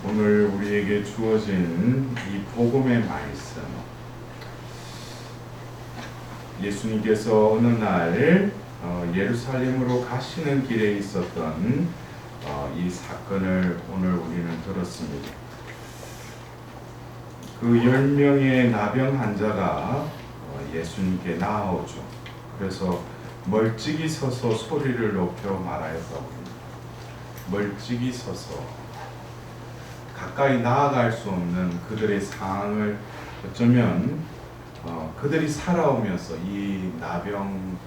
오늘 우리에게 주어진 이 복음의 말씀, 예수님께서 어느 날 예루살렘으로 가시는 길에 있었던 이 사건을 오늘 우리는 들었습니다. 그 10명의 나병 환자가 예수님께 나아오죠. 그래서 멀찍이 서서 소리를 높여 말하였다고 합니다. 멀찍이 서서 가까이 나아갈 수 없는 그들의 상황을 어쩌면 그들이 살아오면서 이 나병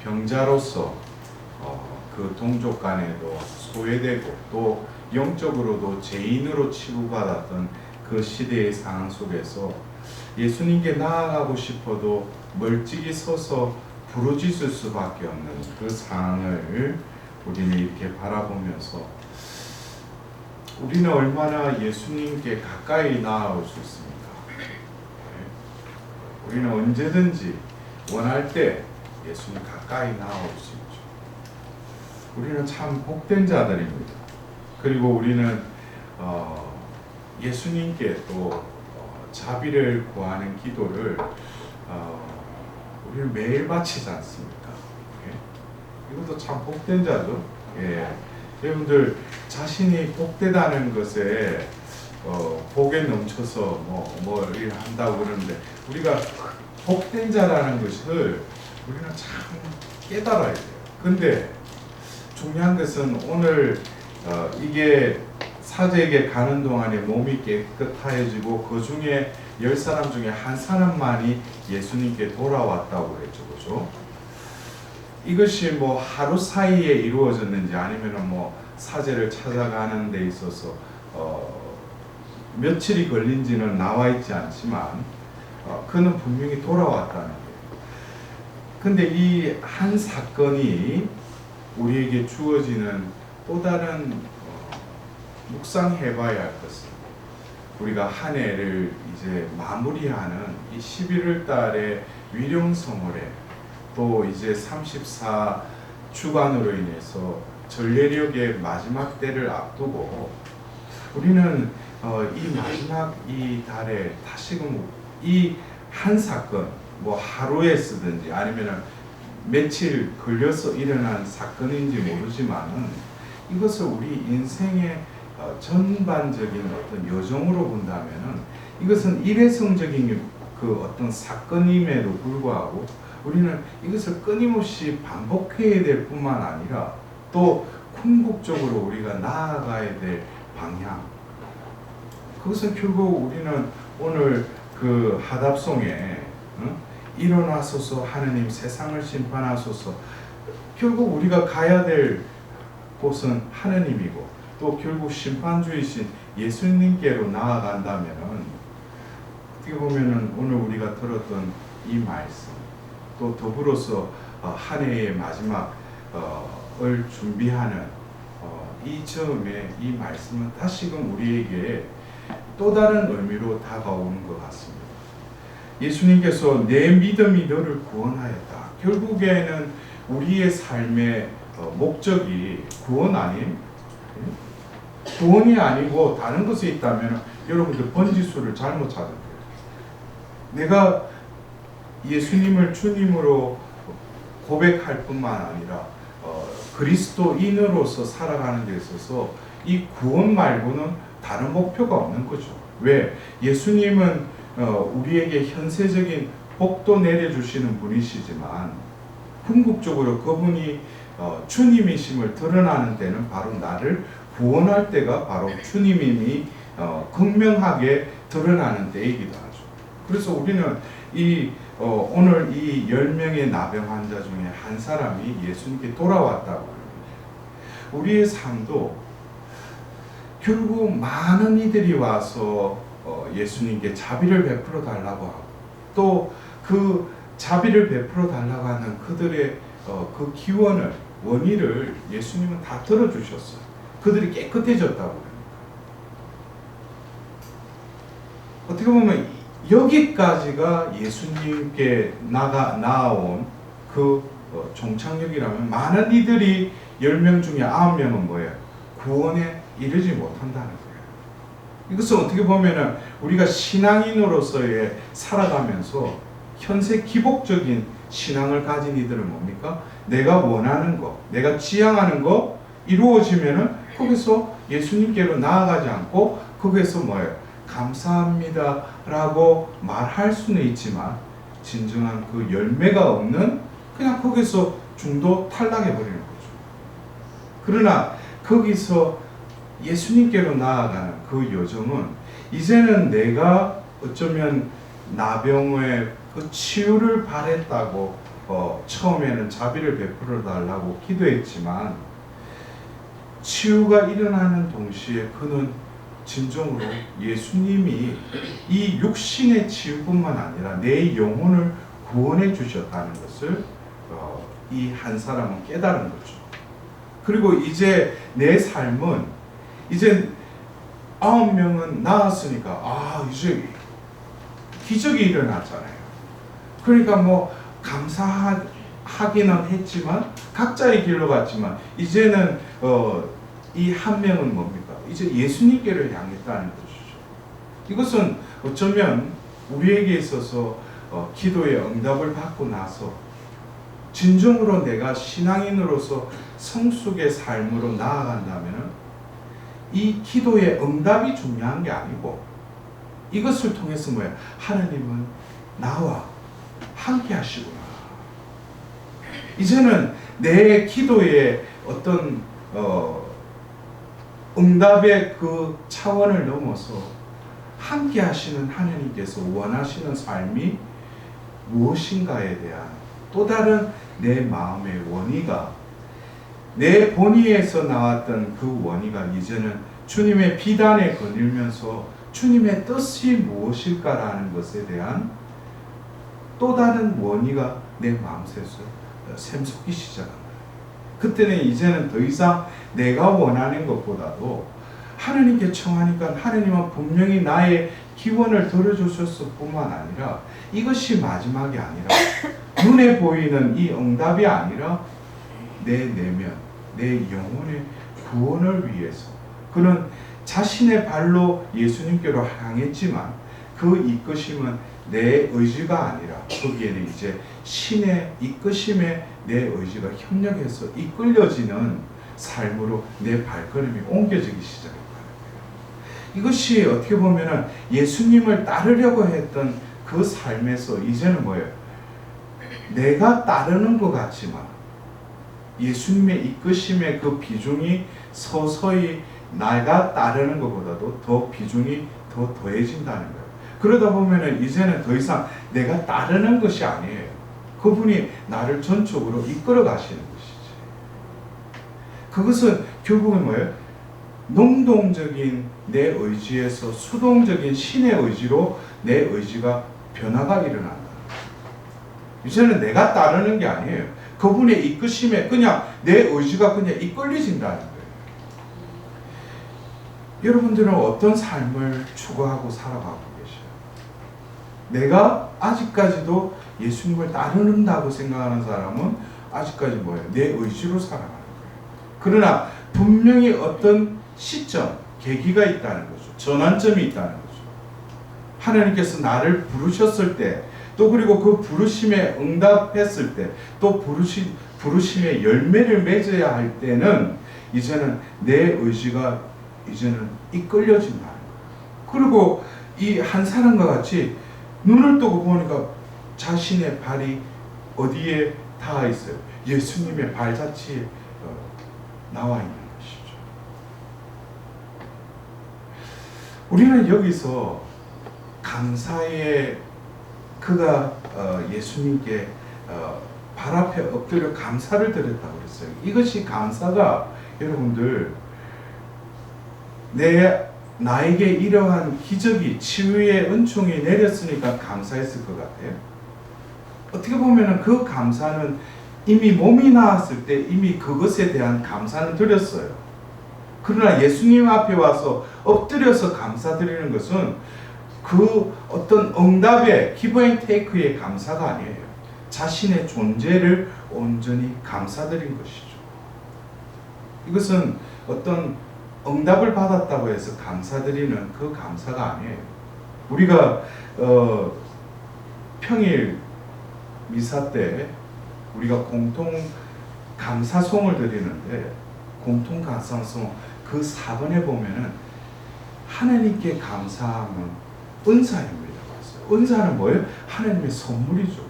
병자로서 그 동족 간에도 소외되고 또 영적으로도 죄인으로 취급받았던 그 시대의 상황 속에서 예수님께 나아가고 싶어도 멀찍이 서서 부르짖을 수밖에 없는 그 상황을 우리는 이렇게 바라보면서 우리는 얼마나 예수님께 가까이 나아올 수 있습니까? 우리는 언제든지 원할 때 예수님 가까이 나아올 수 있죠. 우리는 참 복된 자들입니다. 그리고 우리는 예수님께 또 자비를 구하는 기도를 우리는 매일 바치지 않습니까? 이것도 참 복된 자죠. 여러분들 자신이 복되다는 것에 복에 넘쳐서 뭐 한다고 그러는데 우리가 복된 자라는 것을 우리는 참 깨달아야 돼요. 근데 중요한 것은 오늘 이게 사제에게 가는 동안에 몸이 깨끗해지고 그 중에 10사람 중에 한 사람만이 예수님께 돌아왔다고 그랬죠. 그죠? 이것이 뭐 하루 사이에 이루어졌는지 아니면 뭐 사제를 찾아가는 데 있어서 며칠이 걸린지는 나와 있지 않지만 그는 분명히 돌아왔다는 거예요. 근데 이 한 사건이 우리에게 주어지는 또 다른 묵상해봐야 할 것은 우리가 한 해를 이제 마무리하는 이 11월 달의 위령성월에 또 이제 34주간으로 인해서 전례력의 마지막 때를 앞두고 우리는 이 마지막 이 달에 다시금 이 한 사건 뭐 하루에 쓰든지 아니면 며칠 걸려서 일어난 사건인지 모르지만은 이것을 우리 인생의 전반적인 어떤 여정으로 본다면은 이것은 일회성적인 그 어떤 사건임에도 불구하고 우리는 이것을 끊임없이 반복해야 될 뿐만 아니라 또 궁극적으로 우리가 나아가야 될 방향, 그것은 결국 우리는 오늘 그 하답송에 일어나소서 하느님 세상을 심판하소서, 결국 우리가 가야 될 곳은 하느님이고 또 결국 심판주이신 예수님께로 나아간다면은 어떻게 보면은 오늘 우리가 들었던 이 말씀 또 더불어서 한 해의 마지막을 준비하는 이 점에 이 말씀은 다시금 우리에게 또 다른 의미로 다가오는 것 같습니다. 예수님께서 내 믿음이 너를 구원하였다. 결국에는 우리의 삶의 목적이 구원 아닌? 구원이 아니고 다른 것이 있다면 여러분들 번지수를 잘못 찾은 거예요. 내가 예수님을 주님으로 고백할 뿐만 아니라 그리스도인으로서 살아가는 데 있어서 이 구원 말고는 다른 목표가 없는 거죠. 왜? 예수님은 우리에게 현세적인 복도 내려주시는 분이시지만 궁극적으로 그분이 주님이심을 드러나는 때는 바로 나를 구원할 때가 바로 주님임이 극명하게 드러나는 때이기도 하죠. 그래서 우리는 오늘 이 10명의 나병 환자 중에 한 사람이 예수님께 돌아왔다고 합니다. 우리의 삶도 결국 많은 이들이 와서 예수님께 자비를 베풀어 달라고 하고 또 그 자비를 베풀어 달라고 하는 그들의 그 기원을 원인을 예수님은 다 들어주셨어요. 그들이 깨끗해졌다고 합니다. 어떻게 보면 여기까지가 예수님께 나아온 그 종착역이라면 많은 이들이 10명 중에 9명은 뭐예요? 구원에 이르지 못한다는 거예요. 이것은 어떻게 보면은 우리가 신앙인으로서의 살아가면서 현세 기복적인 신앙을 가진 이들은 뭡니까? 내가 원하는 거, 내가 지향하는 거 이루어지면은 거기서 예수님께로 나아가지 않고 거기에서 뭐예요? 감사합니다 라고 말할 수는 있지만 진정한 그 열매가 없는 그냥 거기서 중도 탈락해 버리는 거죠. 그러나 거기서 예수님께로 나아가는 그 여정은 이제는 내가 어쩌면 나병의 그 치유를 바랬다고 처음에는 자비를 베풀어 달라고 기도했지만 치유가 일어나는 동시에 그는 진정으로 예수님이 이 육신의 치유뿐만 아니라 내 영혼을 구원해 주셨다는 것을 이 한 사람은 깨달은 거죠. 그리고 이제 내 삶은 이제 9명은 나았으니까 이제 기적이 일어났잖아요. 그러니까 뭐 감사하기는 했지만 각자의 길로 갔지만 이제는 이 한 명은 뭡니까? 이제 예수님께로 향했다는 것이죠. 이것은 어쩌면 우리에게 있어서 기도의 응답을 받고 나서 진정으로 내가 신앙인으로서 성숙의 삶으로 나아간다면 이 기도의 응답이 중요한 게 아니고 이것을 통해서 뭐야? 하나님은 나와 함께 하시구나. 이제는 내 기도의 어떤 응답의 그 차원을 넘어서 함께 하시는 하나님께서 원하시는 삶이 무엇인가에 대한 또 다른 내 마음의 원의가 내 본의에서 나왔던 그 원의가 이제는 주님의 비단에 거닐면서 주님의 뜻이 무엇일까라는 것에 대한 또 다른 원의가 내 마음속에서 샘솟기 시작합니다. 그때는 이제는 더 이상 내가 원하는 것보다도 하나님께 청하니까 하나님은 분명히 나의 기원을 들어주셨을 뿐만 아니라 이것이 마지막이 아니라 눈에 보이는 이 응답이 아니라 내 내면, 내 영혼의 구원을 위해서 그는 자신의 발로 예수님께로 향했지만 그 이끄심은 내 의지가 아니라 거기에는 이제 신의 이끄심에 내 의지가 협력해서 이끌려지는 삶으로 내 발걸음이 옮겨지기 시작했다는 거예요. 이것이 어떻게 보면은 예수님을 따르려고 했던 그 삶에서 이제는 뭐예요? 내가 따르는 것 같지만 예수님의 이끄심의 그 비중이 서서히 내가 따르는 것보다도 더 비중이 더 더해진다는 거예요. 그러다 보면은 이제는 더 이상 내가 따르는 것이 아니에요. 그분이 나를 전적으로 이끌어 가시는 것이지. 그것은 결국은 뭐예요? 능동적인 내 의지에서 수동적인 신의 의지로 내 의지가 변화가 일어난다. 이제는 내가 따르는 게 아니에요. 그분의 이끄심에 그냥 내 의지가 그냥 이끌려진다는 거예요. 여러분들은 어떤 삶을 추구하고 살아가고 계셔요? 내가 아직까지도 예수님을 따른다고 생각하는 사람은 아직까지 뭐예요? 내 의지로 살아가는 거예요. 그러나 분명히 어떤 시점, 계기가 있다는 거죠. 전환점이 있다는 거죠. 하나님께서 나를 부르셨을 때, 또 그리고 그 부르심에 응답했을 때, 또 부르심의 열매를 맺어야 할 때는 이제는 내 의지가 이제는 이끌려진다는 거예요. 그리고 이 한 사람과 같이 눈을 뜨고 보니까 자신의 발이 어디에 닿아 있어요? 예수님의 발자취에 나와 있는 것이죠. 우리는 여기서 감사의 그가 예수님께 발 앞에 엎드려 감사를 드렸다고 그랬어요. 이것이 감사가 여러분들 나에게 이러한 기적이 치유의 은총이 내렸으니까 감사했을 것 같아요. 어떻게 보면 그 감사는 이미 몸이 나았을 때 이미 그것에 대한 감사는 드렸어요. 그러나 예수님 앞에 와서 엎드려서 감사드리는 것은 그 어떤 응답의 기브 앤 테이크의 감사가 아니에요. 자신의 존재를 온전히 감사드린 것이죠. 이것은 어떤 응답을 받았다고 해서 감사드리는 그 감사가 아니에요. 우리가 평일 미사 때 우리가 공통 감사송을 드리는데, 공통 감사송 그 4번에 보면은 하나님께 감사하면 은사입니다. 은사는 뭐예요? 하나님의 선물이죠.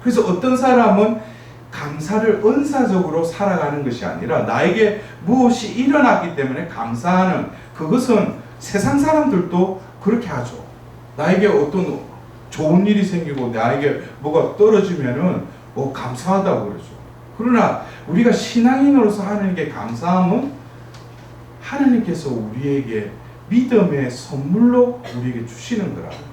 그래서 어떤 사람은 감사를 은사적으로 살아가는 것이 아니라 나에게 무엇이 일어났기 때문에 감사하는, 그것은 세상 사람들도 그렇게 하죠. 나에게 어떤 좋은 일이 생기고 나에게 뭐가 떨어지면은 감사하다고 그러죠. 그러나 우리가 신앙인으로서 하나님께 감사함은 하나님께서 우리에게 믿음의 선물로 우리에게 주시는 거라는 거예요.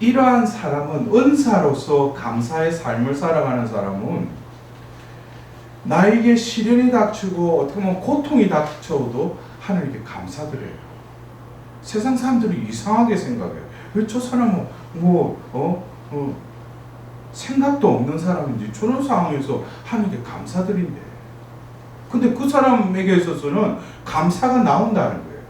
이러한 사람은, 은사로서 감사의 삶을 살아가는 사람은 나에게 시련이 닥치고 어떻게 보면 고통이 닥쳐도 하나님께 감사드려요. 세상 사람들이 이상하게 생각해요. 왜 저 사람은 생각도 없는 사람인지 저런 상황에서 하나님께 감사드린대. 근데 그 사람에게 있어서는 감사가 나온다는 거예요.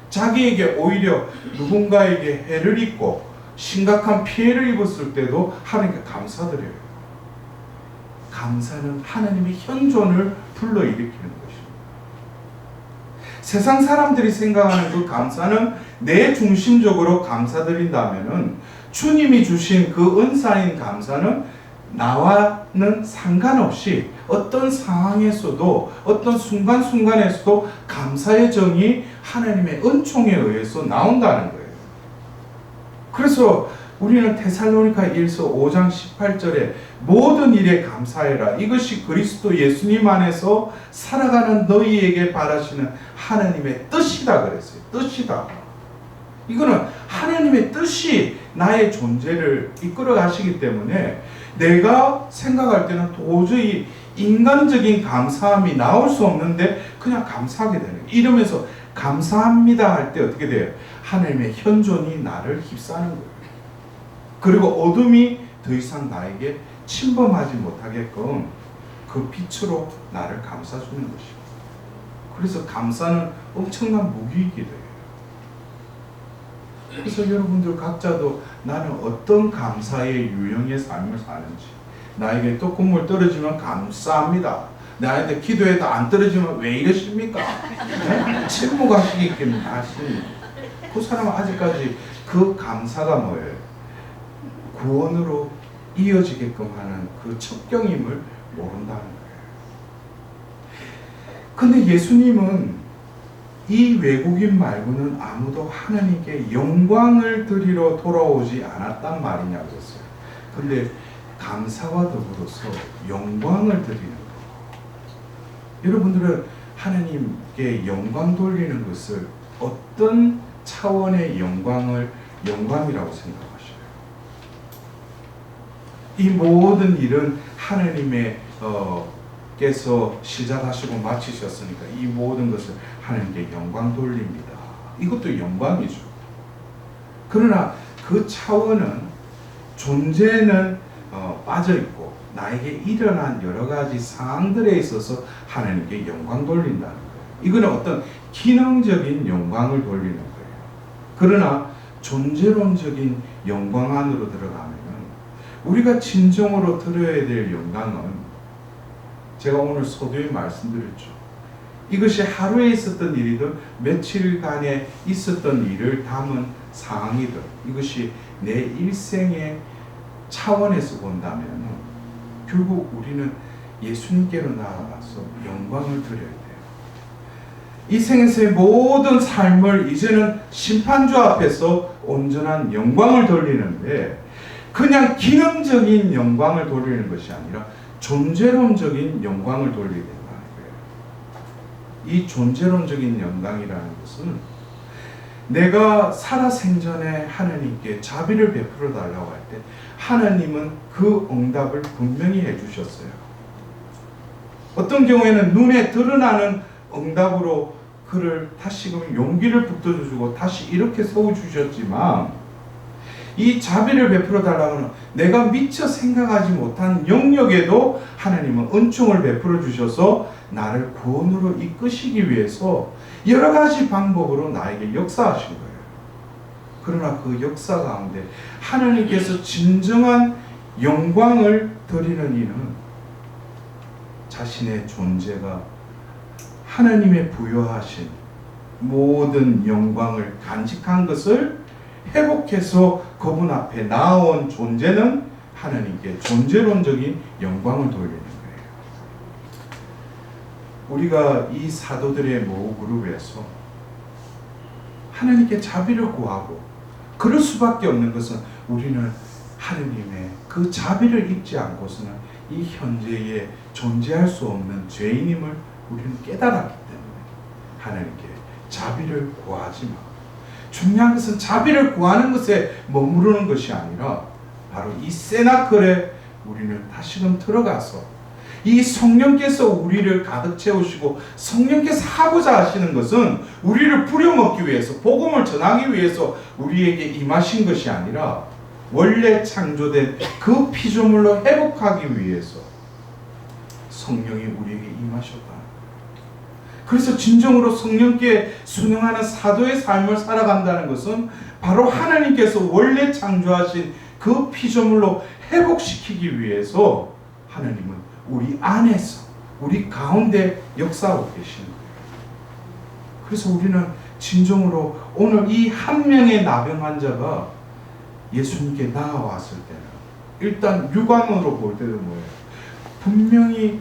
자기에게 오히려 누군가에게 해를 입고 심각한 피해를 입었을 때도 하나님께 감사드려요. 감사는 하나님의 현존을 불러일으키는 것입니다. 세상 사람들이 생각하는 그 감사는 내 중심적으로 감사드린다면은 주님이 주신 그 은사인 감사는 나와는 상관없이 어떤 상황에서도 어떤 순간순간에서도 감사의 정이 하나님의 은총에 의해서 나온다는 거예요. 그래서 우리는 데살로니가 1서 5장 18절에 모든 일에 감사해라. 이것이 그리스도 예수님 안에서 살아가는 너희에게 바라시는 하나님의 뜻이다 그랬어요. 뜻이다. 이거는 하나님의 뜻이 나의 존재를 이끌어 가시기 때문에 내가 생각할 때는 도저히 인간적인 감사함이 나올 수 없는데 그냥 감사하게 되는 거예요. 이러면서 감사합니다 할 때 어떻게 돼요? 하나님의 현존이 나를 휩싸는 거예요. 그리고 어둠이 더 이상 나에게 침범하지 못하게끔 그 빛으로 나를 감싸주는 것입니다. 그래서 감사는 엄청난 무기이게 돼요. 그래서 여러분들 각자도 나는 어떤 감사의 유형의 삶을 사는지, 나에게 또 국물 떨어지면 감사합니다. 나한테 기도해도 안 떨어지면 왜 이러십니까? 네? 침묵하시게끔 하시니 그 사람은 아직까지 그 감사가 뭐예요? 구원으로 이어지게끔 하는 그 첩경임을 모른다는 거예요. 근데 예수님은 이 외국인 말고는 아무도 하나님께 영광을 드리러 돌아오지 않았단 말이냐고 했어요. 근데 감사와 더불어서 영광을 드리는 거. 여러분들은 하나님께 영광 돌리는 것을 어떤 차원의 영광이라고 생각하셔요? 이 모든 일은 하나님의 께서 시작하시고 마치셨으니까 이 모든 것을 하나님께 영광 돌립니다. 이것도 영광이죠. 그러나 그 차원은 존재는 빠져있고 나에게 일어난 여러 가지 상황들에 있어서 하나님께 영광 돌린다는 거예요. 이거는 어떤 기능적인 영광을 돌리는 거예요. 그러나 존재론적인 영광 안으로 들어가면 우리가 진정으로 들어야 될 영광은, 제가 오늘 서두에 말씀드렸죠. 이것이 하루에 있었던 일이든 며칠간에 있었던 일을 담은 상황이든 이것이 내 일생의 차원에서 본다면 결국 우리는 예수님께로 나아가서 영광을 드려야 돼요. 이 생에서의 모든 삶을 이제는 심판주 앞에서 온전한 영광을 돌리는데, 그냥 기능적인 영광을 돌리는 것이 아니라 존재론적인 영광을 돌리게 된다는 거예요. 이 존재론적인 영광이라는 것은 내가 살아생전에 하나님께 자비를 베풀어 달라고 할 때 하나님은 그 응답을 분명히 해주셨어요. 어떤 경우에는 눈에 드러나는 응답으로 그를 다시금 용기를 북돋워주고 다시 이렇게 세워주셨지만, 이 자비를 베풀어 달라고는 내가 미처 생각하지 못한 영역에도 하나님은 은총을 베풀어 주셔서 나를 구원으로 이끄시기 위해서 여러 가지 방법으로 나에게 역사하신 거예요. 그러나 그 역사 가운데 하나님께서 진정한 영광을 드리는 이는 자신의 존재가 하나님의 부여하신 모든 영광을 간직한 것을 회복해서 그분 앞에 나아온 존재는 하나님께 존재론적인 영광을 돌리는 거예요. 우리가 이 사도들의 모 그룹에서 하나님께 자비를 구하고 그럴 수밖에 없는 것은 우리는 하나님의 그 자비를 잊지 않고서는 이 현재에 존재할 수 없는 죄인임을 우리는 깨달았기 때문에 하나님께 자비를 구하지 마. 중요한 것은 자비를 구하는 것에 머무르는 것이 아니라 바로 이 세나클에 우리는 다시금 들어가서 이 성령께서 우리를 가득 채우시고 성령께서 하고자 하시는 것은 우리를 부려먹기 위해서 복음을 전하기 위해서 우리에게 임하신 것이 아니라 원래 창조된 그 피조물로 회복하기 위해서 성령이 우리에게 임하셨다. 그래서 진정으로 성령께 순응하는 사도의 삶을 살아간다는 것은 바로 하나님께서 원래 창조하신 그 피조물로 회복시키기 위해서 하나님은 우리 안에서 우리 가운데 역사하고 계시는 거예요. 그래서 우리는 진정으로 오늘 이 한 명의 나병 환자가 예수님께 나아왔을 때는 일단 육안으로 볼 때도 뭐예요? 분명히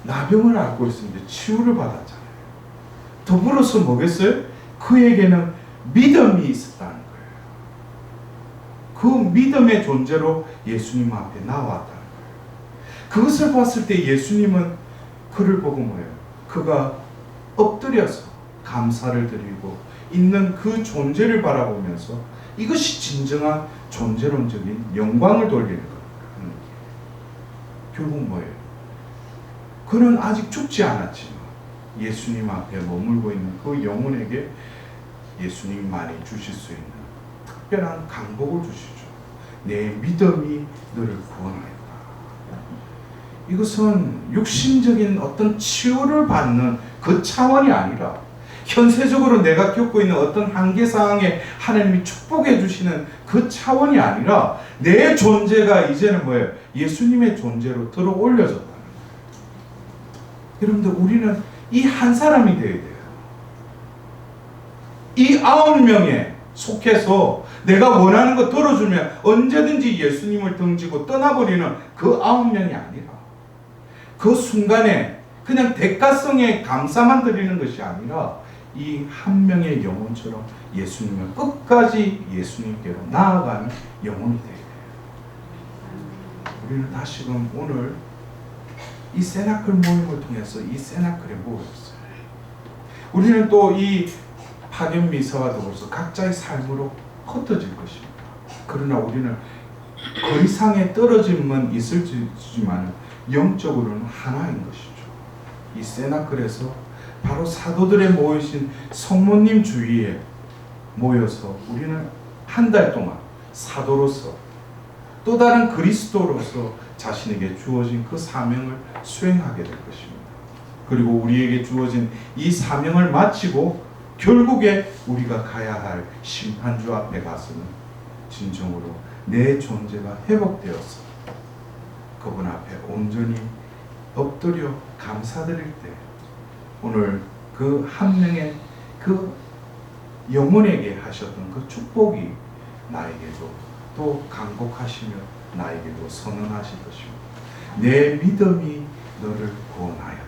나병을 앓고 있었는데 치유를 받았잖아요. 더불어서 뭐겠어요? 그에게는 믿음이 있었다는 거예요. 그 믿음의 존재로 예수님 앞에 나왔다는 거예요. 그것을 봤을 때 예수님은 그를 보고 뭐예요? 그가 엎드려서 감사를 드리고 있는 그 존재를 바라보면서 이것이 진정한 존재론적인 영광을 돌리는 거예요. 결국 뭐예요? 그는 아직 죽지 않았지만 예수님 앞에 머물고 있는 그 영혼에게 예수님만이 주실 수 있는 특별한 강복을 주시죠. 내 믿음이 너를 구원하였다. 이것은 육신적인 어떤 치유를 받는 그 차원이 아니라 현세적으로 내가 겪고 있는 어떤 한계 상황에 하나님이 축복해 주시는 그 차원이 아니라 내 존재가 이제는 뭐예요? 예수님의 존재로 들어 올려졌다는 거예요. 여러분들 우리는 이 한 사람이 되어야 돼요. 이 9명에 속해서 내가 원하는 거 들어주면 언제든지 예수님을 등지고 떠나버리는 그 9명이 아니라 그 순간에 그냥 대가성에 감사만 드리는 것이 아니라 이 한 명의 영혼처럼 예수님을 끝까지 예수님께로 나아가는 영혼이 되어야 돼요. 우리는 다시금 오늘 이 세나클 모임을 통해서 이 세나클에 모였어요. 우리는 또 이 파견 미사와 더불어서 각자의 삶으로 흩어질 것입니다. 그러나 우리는 거리상의 떨어짐은 있을지만 영적으로는 하나인 것이죠. 이 세나클에서 바로 사도들의 모이신 성모님 주위에 모여서 우리는 한 달 동안 사도로서 또 다른 그리스도로서 자신에게 주어진 그 사명을 수행하게 될 것입니다. 그리고 우리에게 주어진 이 사명을 마치고 결국에 우리가 가야 할 심판주 앞에 가서는 진정으로 내 존재가 회복되어서 그분 앞에 온전히 엎드려 감사드릴 때 오늘 그 한 명의 그 영혼에게 하셨던 그 축복이 나에게도 또 강복하시며 나에게도 선언하실 것입니다. 내 믿음이 너를 구원하였다.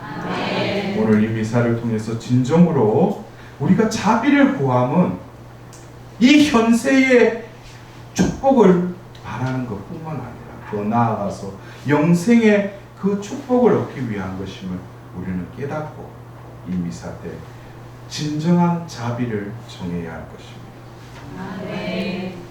아멘. 오늘 이 미사를 통해서 진정으로 우리가 자비를 구함은 이 현세의 축복을 바라는 것뿐만 아니라 더 나아가서 영생의 그 축복을 얻기 위한 것임을 우리는 깨닫고 이 미사 때 진정한 자비를 정해야 할 것입니다. 아멘.